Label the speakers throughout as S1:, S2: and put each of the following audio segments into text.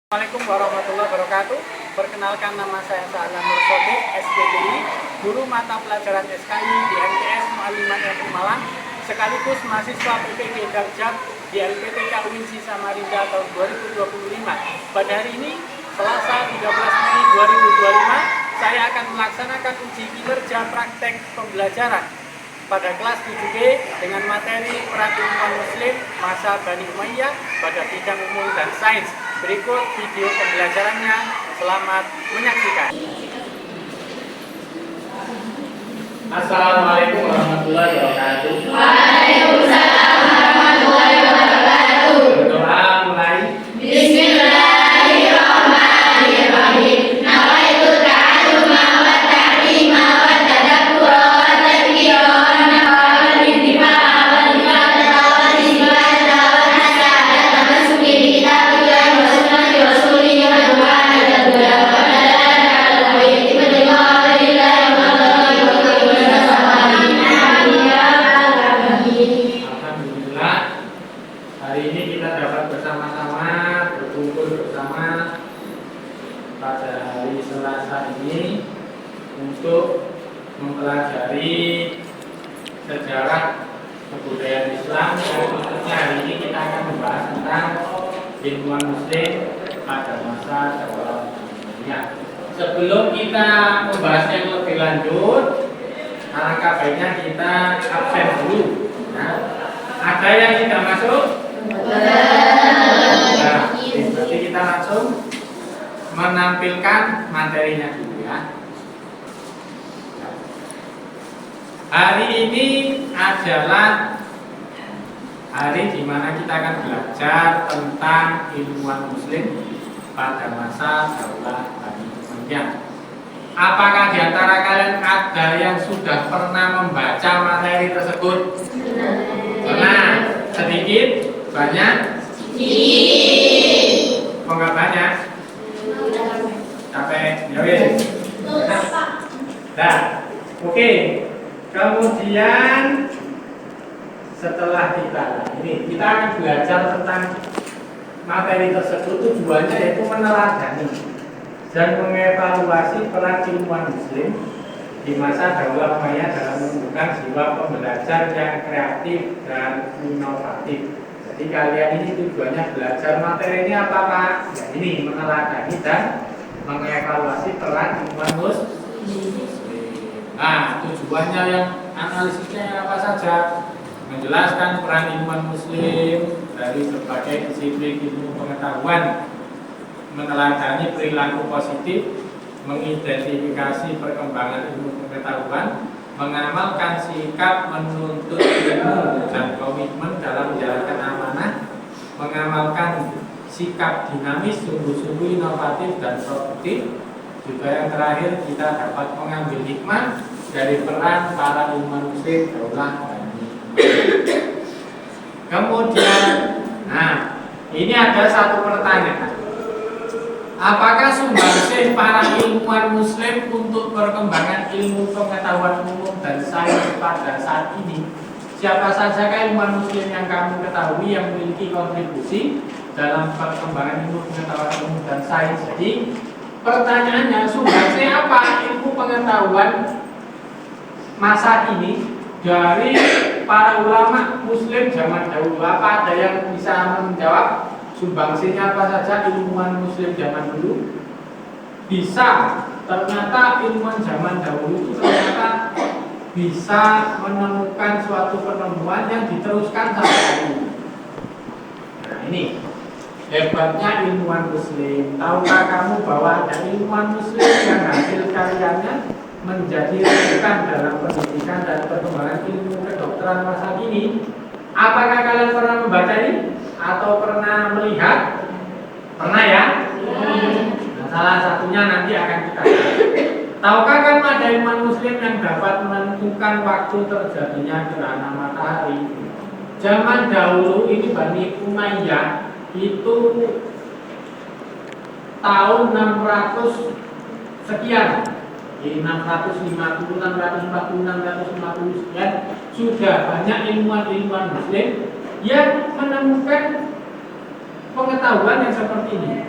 S1: Assalamualaikum warahmatullahi wabarakatuh. Perkenalkan, nama saya Sa'alan Nur Sodik, SPDI, guru mata pelajaran SKI di MTS Mu'allimat FI Malang, sekaligus mahasiswa PPG Darjat di LPTK UINSI Samarinda tahun 2025. Pada hari ini, Selasa 13 Mei 2025, saya akan melaksanakan uji kinerja praktek pembelajaran pada kelas 7B dengan materi Peran Ilmuwan Muslim masa Bani Umayyah pada bidang umum dan sains. Berikut video pembelajarannya. Selamat menyaksikan. Assalamualaikum warahmatullahi wabarakatuh.
S2: Waalaikumsalam warahmatullahi wabarakatuh.
S1: Berdoa mulai.
S2: Bismillahirrahmanirrahim. Nawaitu ta'alluma wa ta'lima wa tadabbura wa tadhkira wa naf'a wal intifa'a wal ifadata wal istifadata wa nasya'ata tamassuki bi kitabillahi wa sunnati rasulihi wa du'a ila du'a wa dalalata ala al-hayyati wa du'a lillahi wa sallallahu alaihi wa sallam.
S1: Alhamdulillah, hari ini kita dapat bersama-sama berkumpul bersama pada hari Selasa ini untuk mempelajari sejarah kebudayaan Islam, dan khususnya hari ini kita akan membahas tentang ilmuwan Muslim pada masa Daulah Umayyah. Sebelum kita membahasnya yang lebih lanjut, alangkah baiknya kita absen dulu. Nah, ada yang tidak masuk? Nah, berarti kita langsung menampilkan materinya dulu ya. Hari ini adalah hari di mana kita akan belajar tentang ilmuwan Muslim pada masa Daulah Bani Umayyah. Apakah di antara kalian ada yang sudah pernah membaca materi tersebut? Pernah? Sedikit? Banyak? Kok nggak banyak? Capek? Ya wes. Nah, oke. Kemudian setelah kita akan belajar tentang materi tersebut, tujuannya yaitu meneladani dan mengevaluasi peran ilmuwan Muslim di masa Daulah Umayyah dalam menumbuhkan jiwa pembelajar yang kreatif dan inovatif. Jadi kalian ini tujuannya belajar materi ini apa Pak? Ya ini, meneladani dan mengevaluasi peran ilmuwan Muslim. Nah, tujuannya yang analisisnya apa saja? Menjelaskan peran ilmuwan Muslim dari berbagai disiplin ilmu pengetahuan, meneladani perilaku positif, mengidentifikasi perkembangan ilmu pengetahuan, mengamalkan sikap menuntut ilmu dan komitmen dalam menjalankan amanah, mengamalkan sikap dinamis, sungguh-sungguh inovatif dan produktif. Juga yang terakhir, kita dapat mengambil hikmah dari peran para ilmuwan Muslim Daulah Bani Umayyah. Kemudian, nah ini ada satu pertanyaan. Apakah sumbangsih para ilmuwan Muslim untuk perkembangan ilmu pengetahuan umum dan sains pada saat ini? Siapa saja ilmuwan Muslim yang kamu ketahui yang memiliki kontribusi dalam perkembangan ilmu pengetahuan umum dan sains? Jadi pertanyaannya, sumbangsih apa ilmu pengetahuan masa ini dari para ulama Muslim zaman dahulu? Apa ada yang bisa menjawab? Sumbangsihnya apa saja ilmuwan Muslim zaman dulu? Bisa, ternyata ilmuwan zaman dahulu itu ternyata bisa menemukan suatu penemuan yang diteruskan sampai hari ini. Nah ini hebatnya ilmuwan Muslim. Tahukah kamu bahwa ada ilmuwan Muslim yang hasil karyanya menjadi rujukan dalam pendidikan dan perkembangan ilmu kedokteran masa kini? Apakah kalian pernah membaca ini? Atau pernah melihat? Pernah ya? Nah, salah satunya nanti akan kita lihat. Tahukah kamu ada ilmuwan Muslim yang dapat menentukan waktu terjadinya gerhana matahari? Zaman dahulu ini Bani Umayyah itu tahun 600 sekian, di 650, 640, 650 sekian, sudah banyak ilmuwan-ilmuwan Muslim yang menemukan pengetahuan yang seperti ini.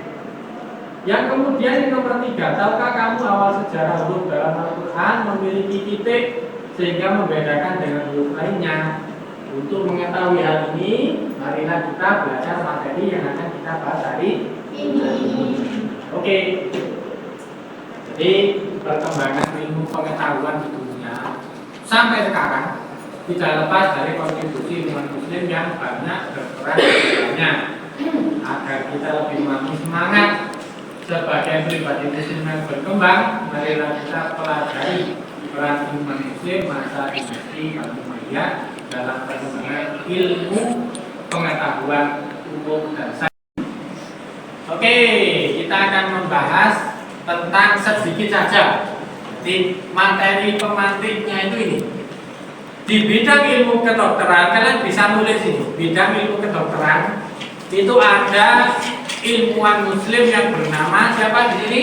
S1: Yang kemudian yang nomor 3, tahukah kamu awal sejarah huruf dalam Al-Quran memiliki titik sehingga membedakan dengan huruf lainnya? Untuk mengetahui hal ini, marilah kita belajar materi yang akan kita bahas hari ini. Oke. Jadi perkembangan ilmu pengetahuan di dunia sampai sekarang tidak lepas dari kontribusi umat muslim yang banyak berperan dalamnya. Agar kita lebih makin semangat sebagai pribadi muslim yang berkembang, marilah kita pelajari peran umat muslim masa dinasti Bani Umayyah dalam perkembangan ilmu pengetahuan umum dan sains. Oke, kita akan membahas tentang sedikit saja di materi pemantiknya itu ini. Di bidang ilmu kedokteran, kalian bisa nulis ini. Bidang ilmu kedokteran itu ada ilmuwan muslim yang bernama siapa di sini?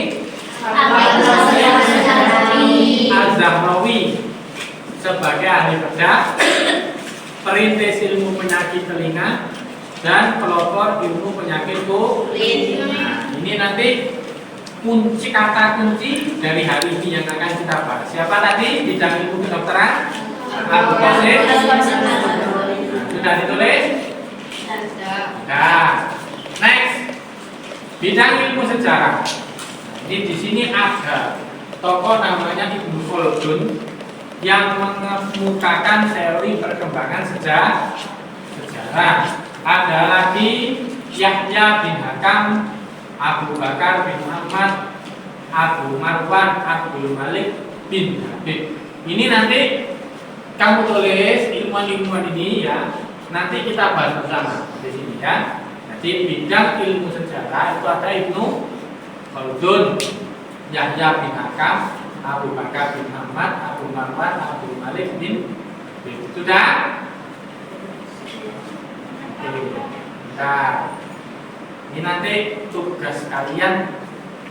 S1: Az-Zahrawi sebagai ahli bedah, perintis ilmu penyakit telinga, dan pelopor ilmu penyakit kulit. Nah, ini nanti kunci kata kunci dari hari ini yang akan kita bahas. Siapa tadi bidang ilmu kedokteran? Abu Qasim. Sudah ditulis? Nah, next bidang ilmu sejarah. Ini di sini ada tokoh namanya Ibnu Khaldun yang mengemukakan teori perkembangan sejarah. Ada lagi Yahya bin Hakam, Abu Bakar bin Muhammad, Abu Marwan, Abdul Malik bin Habib. Ini nanti kamu tulis ilmuwan-ilmuwan ini ya. Nanti kita bahas bersama di sini ya. Jadi bidang ilmu sejarah itu ada Ibnu Khaldun, Yahya bin Hakam, Abu Bakar bin Muhammad, Abu Marwan, Abdul Malik bin Habib. Sudah? Nah, ini nanti tugas kalian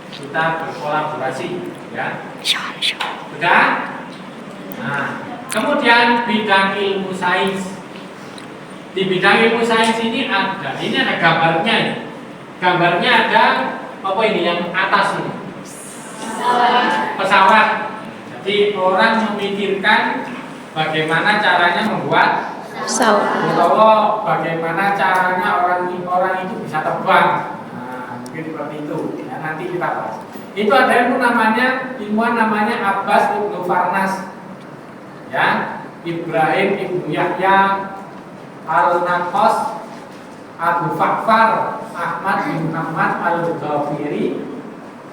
S1: kita berkolaborasi ya. Sudah? Nah, kemudian bidang ilmu sains. Di bidang ilmu sains ini ada gambarnya ini. Gambarnya ada apa ini yang atas ini? Pesawat. Jadi orang memikirkan bagaimana caranya membuat pesawat, atau bagaimana caranya orang itu bisa terbang. Nah, mungkin seperti itu. Ya, nanti kita bahas. Itu ada ilmuwan namanya Abbas Ibnu Farnas. Ya, Ibrahim Ibnu Yahya Al-Naqas, Abu Fakfar Ahmad bin Muhammad Al-Ghafiri,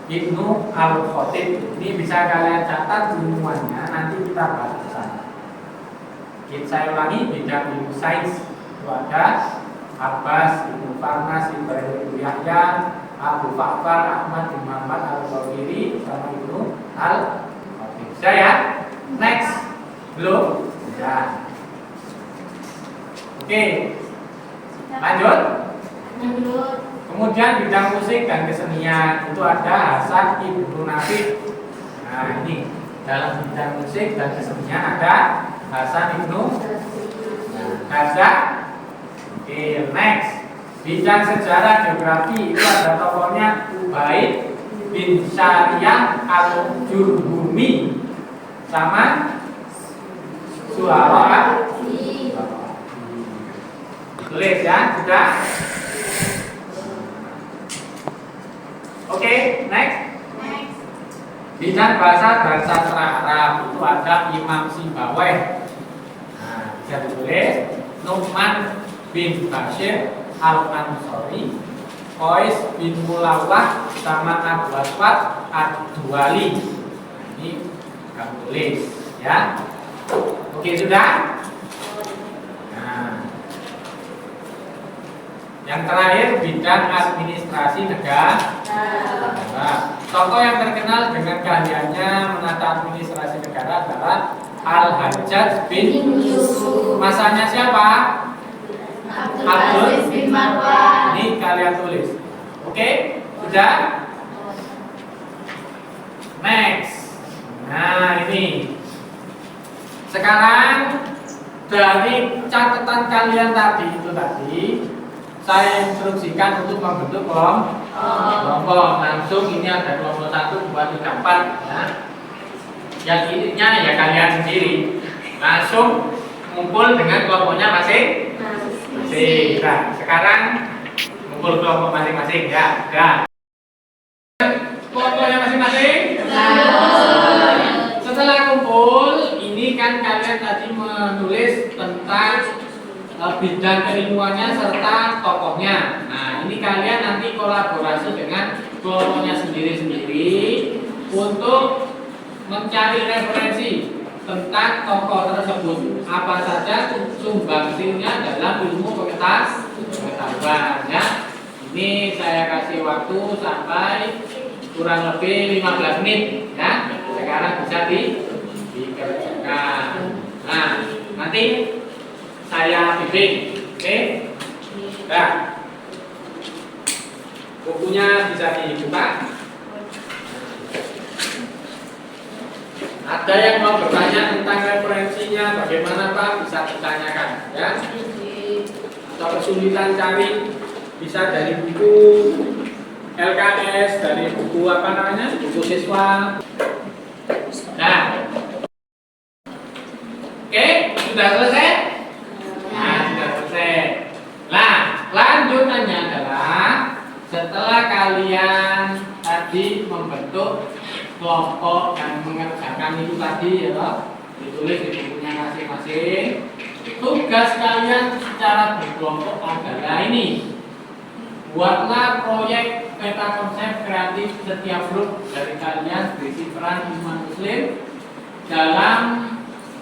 S1: Ibnu Al-Khatib. Ini bisa kalian catat ilmuannya, nanti kita bahas bersama. Saya ulangi, bidang ilmu sains itu ada Abbas Ibnu Farnas, Ibrahim Ibnu Yahya, Abu Fakfar Ahmad bin Muhammad Al-Ghafiri, sama Ibnu Al-Khatib. Sudah ya? Next. Belum? Ya. Oke. Lanjut. Kemudian bidang musik dan kesenian itu ada Hasan Ibnu Nafi. Nah, ini dalam bidang musik dan kesenian ada Hasan Ibnu Gaza. Oke, next. Bidang sejarah geografi itu ada tokohnya Ubaid bin Syariah Al-Jurhumi sama Suara. Tulis ya, sudah. Oke, next. Bidang bahasa dan sastra Arab itu ada Imam Sibawayh. Nah, bisa ditulis Nu'man bin Bashir Al-Ansori, Qais bin Mulawah sama Abu Aswad Ad-Duwali. Nah, ini kamu tulis ya. Oke, sudah. Nah, yang terakhir bidang administrasi negara. Tokoh yang terkenal dengan keahliannya menata administrasi negara adalah Al-Hajjaj bin Yusuf. Masanya siapa? Abdul bin Marwan. Ini kalian tulis. Oke, sudah. Next. Nah, ini. Sekarang dari catatan kalian tadi saya instruksikan untuk membentuk kelompok. Langsung ini ada kelompok 1, 2, 3, 4 ya. Yang intinya ya kalian sendiri langsung ngumpul dengan kelompoknya masing-masing. Nah, sekarang ngumpul kelompok masing-masing ya. Kelompoknya masing-masing. Setelah kumpul, ini kan kalian tadi menulis tentang bidang keilmuannya serta tokohnya. Nah, ini kalian nanti kolaborasi dengan kelompoknya sendiri-sendiri untuk mencari referensi tentang tokoh tersebut. Apa saja sumbangsinya dalam ilmu pengetahuan ya. Ini saya kasih waktu sampai kurang lebih 15 menit ya. Sekarang bisa dikerjakan. Nah, nanti saya bimbing, oke? Nah, bukunya bisa dibuka. Ada yang mau bertanya tentang referensinya, bagaimana Pak? Bisa ditanyakan, ya? Atau kesulitan cari, bisa dari buku LKS, dari buku apa namanya? Buku siswa. Nah, oke, sudah selesai? Nah, sudah selesai. Nah, lanjutannya adalah setelah kalian tadi membentuk kelompok yang mengerjakan itu tadi ya, ditulis di bukunya masing-masing. Tugas kalian secara berkelompok adalah ini. Buatlah proyek peta konsep kreatif setiap grup dari kalian berisi peran iman muslim dalam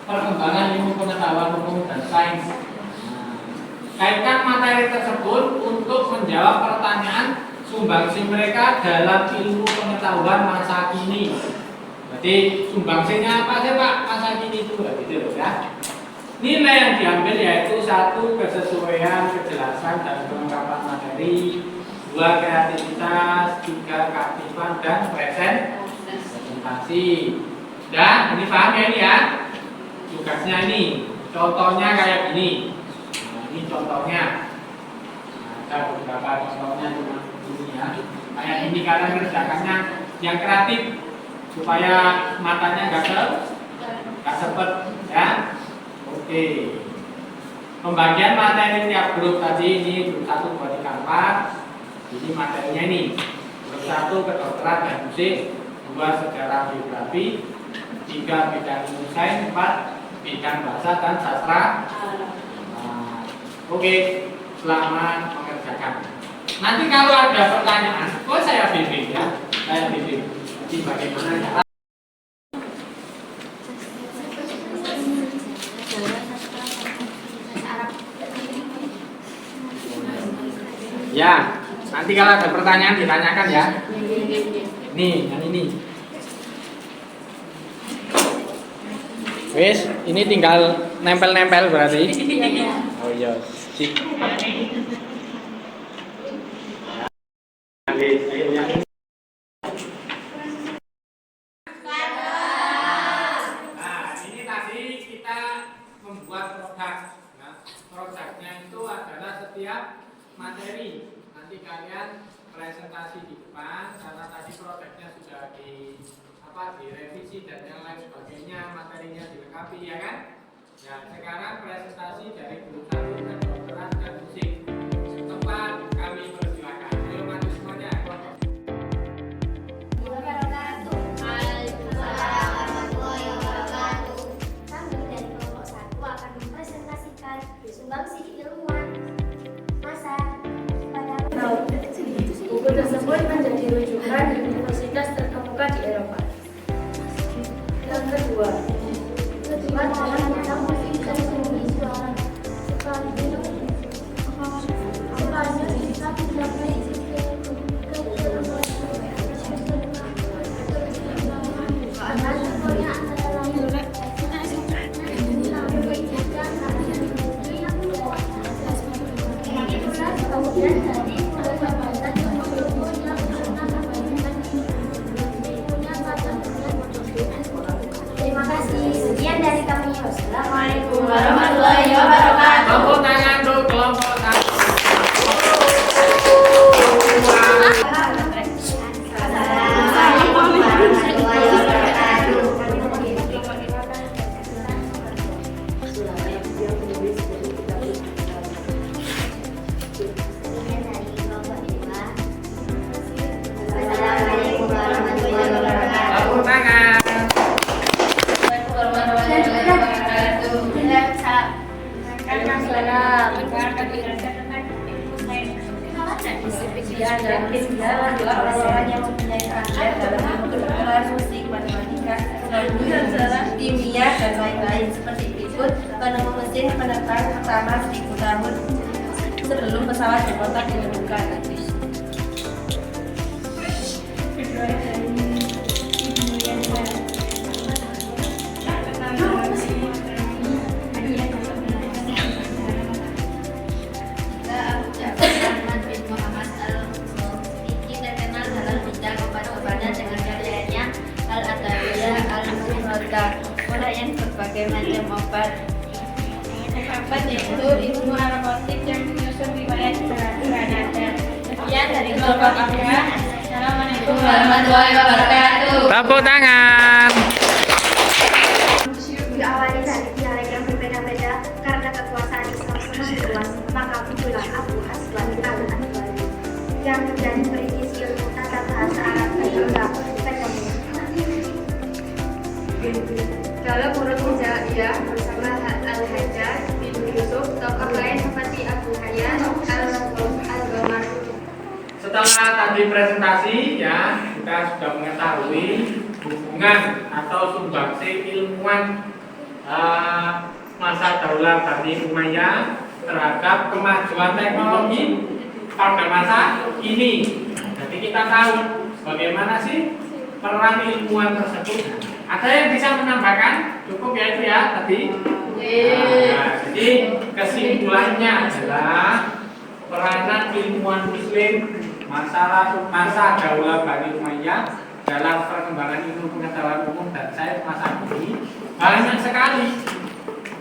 S1: perkembangan ilmu pengetahuan umum dan sains. Kaitkan materi tersebut untuk menjawab pertanyaan sumbangsi mereka dalam ilmu pengetahuan masa kini. Jadi sumbangsinya apa sih Pak? Masa kini itu gitu ya. Nilai yang diambil yaitu 1. Kesesuaian, kejelasan dan kelengkapan materi, 2. Kreativitas, 3. keaktifan dan presentasi. Dan ini paham ya ini ya? Tugasnya ini, contohnya kayak gini. Nah, ini contohnya. Ada beberapa contohnya cuma ini ya. Kayak ini kalian kerjakannya yang kreatif supaya matanya nggak sepet ya. Oke. Pembagian materi tiap grup tadi ini grup 1, 2, 3, 4. Ini materinya ini. Grup 1 kedokteran dan musik, 2 sejarah biografi, 3 bidang ilmu sains, 4 bidang bahasa dan sastra. Nah, oke, selamat mengerjakan. Nanti kalau ada pertanyaan, saya bimbing ya. Saya bimbing. Jadi bagaimana cara ya, nanti kalau ada pertanyaan ditanyakan ya. Nih, yang ini. Wes, ini tinggal nempel-nempel berarti. Oh iya, cik. Nah, ini tadi kita membuat produk. Nah, produknya itu adalah setiap materi. Nanti kalian presentasi di depan karena tadi produknya sudah direvisi dan yang lain sebagainya, materinya dilengkapi ya kan? Ya, sekarang presentasi dari guru 1 kedokteran dan musik. Tempat kami persilakan. Ayo maju semuanya.
S2: Kami dari kelompok 1 akan mempresentasikan sumbangsi ilmuwan masa pada
S3: buku tersebut menjadi rujukan di universitas terkemuka di Eropa. Yang kedua,
S2: tujuan dalam bidang musik dan seni suara sekaligus bisa mencapai Terima kasih. Sekian dari kami. Wassalamualaikum warahmatullahi wabarakatuh.
S1: Tepuk tangan untuk kelompok 1.
S3: Waalaikumsalam. Sekian dan sekian orang-orang yang mempunyai keahlian dalam ilmu kedokteran, musik, matematika, astronomi, kimia, dan lain-lain seperti berikut. Penemu mesin penerbang pertama 1000 tahun sebelum pesawat berkotak ditemukan.
S2: Orang yang berbagai macam obat yaitu ilmu aromatik yang menyusun riwayat Granada. Sekian dari kelompok Anda. Assalamualaikum warahmatullahi wabarakatuh.
S1: Tepuk tangan.
S4: Diawali dari dialek yang berbeda-beda karena kekuasaan Islam semakin luas, maka muncullah Abu Aswad al-Anbari yang menjadi perintis ilmu tata bahasa Arab dan juga ekonomi. Dalam urut Hijaiyah bersama Al-Hajjaj bin Yusuf, tokoh lain seperti Abu Hayyan al-Ghamar.
S1: Setelah tadi presentasi ya, kita sudah mengetahui hubungan atau sumbangsi ilmuwan masa Daulah Bani Umayyah terhadap kemajuan teknologi pada masa ini. Jadi kita tahu bagaimana sih peran ilmuwan tersebut. Ada yang bisa menambahkan? Cukup ya itu ya tadi. Jadi kesimpulannya adalah peranan ilmuwan Muslim masa Daulah Bani Umayyah dalam perkembangan ilmu pengetahuan umum dan sains masa ini banyak sekali.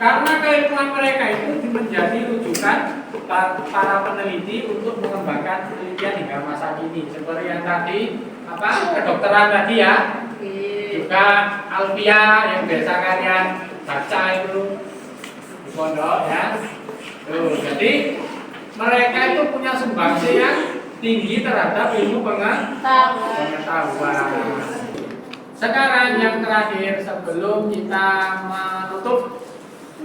S1: Karena keilmuan mereka itu menjadi rujukan para peneliti untuk mengembangkan penelitian hingga masa kini. Seperti yang tadi kedokteran tadi ya. Juga Alfia yang biasa kalian baca itu di pondok ya. Jadi mereka itu punya sumbangsi yang tinggi terhadap ilmu pengetahuan. Sekarang yang terakhir sebelum kita menutup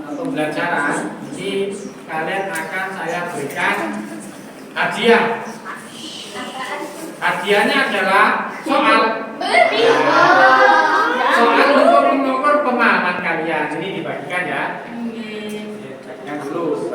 S1: pembelajaran ini, kalian akan saya berikan hadiah. Hadiahnya adalah soal untuk mengukur pemahaman kalian. Ini dibagikan ya. Bagikan dulu.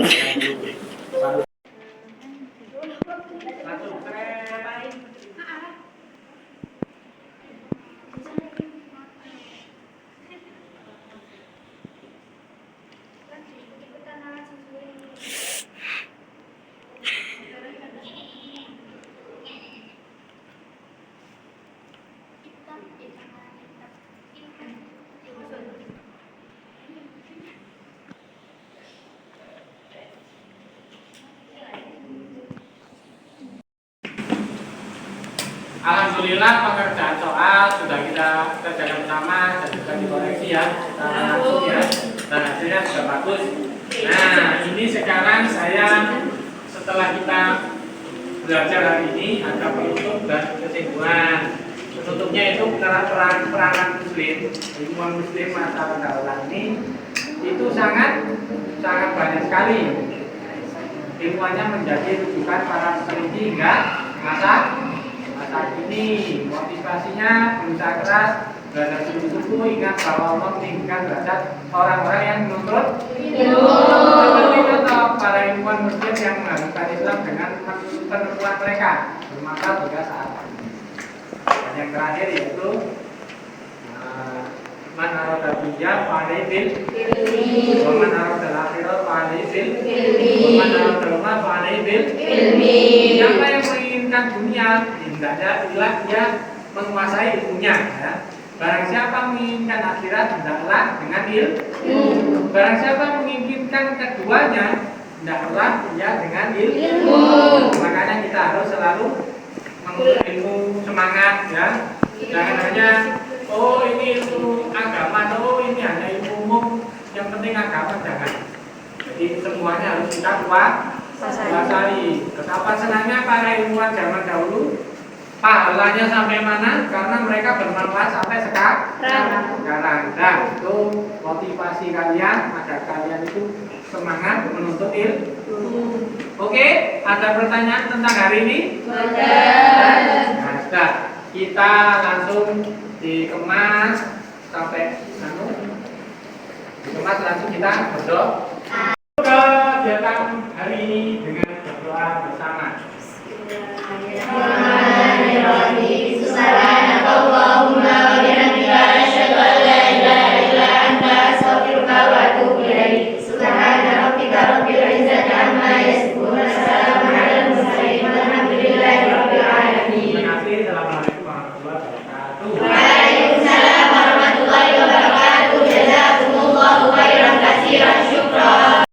S1: Alhamdulillah pengerjaan soal sudah kita kerjakan bersama dan juga dikoreksi ya, dan hasilnya sudah bagus. Nah ini sekarang saya setelah kita belajar hari ini ada penutup dan kesimpulan. Penutupnya itu peranan Muslim, ilmuwan Muslim masa pergaulan ini itu sangat banyak sekali. Ilmuannya menjadi rujukan para peneliti hingga masa kini. Motivasinya berusaha keras, belajar sungguh-sungguh, ingat bahwa Allah meninggikan derajat orang-orang yang menuntut ilmu. Seperti contoh para ilmuwan Muslim yang mengharumkan Islam dengan penemuan mereka bermanfaat juga saat ini. Dan yang terakhir yaitu man arada dunya fa'alaihi bil ilmi wa man arada al-akhirah fa'alaihi bil ilmi wa man arada al-ma fa'alaihi bil ilmi. Siapa yang menginginkan dunia, hendaknya adalah dia menguasai ilmunya ya. Barang siapa menginginkan akhirat, hendaklah dengan ilmu. Barang siapa menginginkan keduanya, hendaklah dia dengan ilmu. Makanya kita harus selalu menuntut ilmu, semangat ya. Jangan hanya oh ini ilmu agama, oh ini hanya ilmu umum, yang penting agama, jangan. Jadi semuanya harus kita kuasai. Betapa senangnya para ilmuwan zaman dahulu, pahalanya sampai mana? Karena mereka bermanfaat sampai sekarang. Nah, itu motivasi kalian agar kalian itu semangat menuntut ilmu. Oke, ada pertanyaan tentang hari ini? Nah, sudah. Kita langsung dikemas sampai dikemas langsung kita berdoa. Kegiatan hari ini dengan berdoa bersama.
S2: Subhanakallahumma wa bihamdika asyhadu an la ilaha illa anta astaghfiruka wa atubu ilaik. Subhana rabbika rabbil izzati amma yasifun wa salamun alal mursalin walhamdulillahi rabbil alamin.
S1: Terima kasih. Assalamualaikum warahmatullahi wabarakatuh.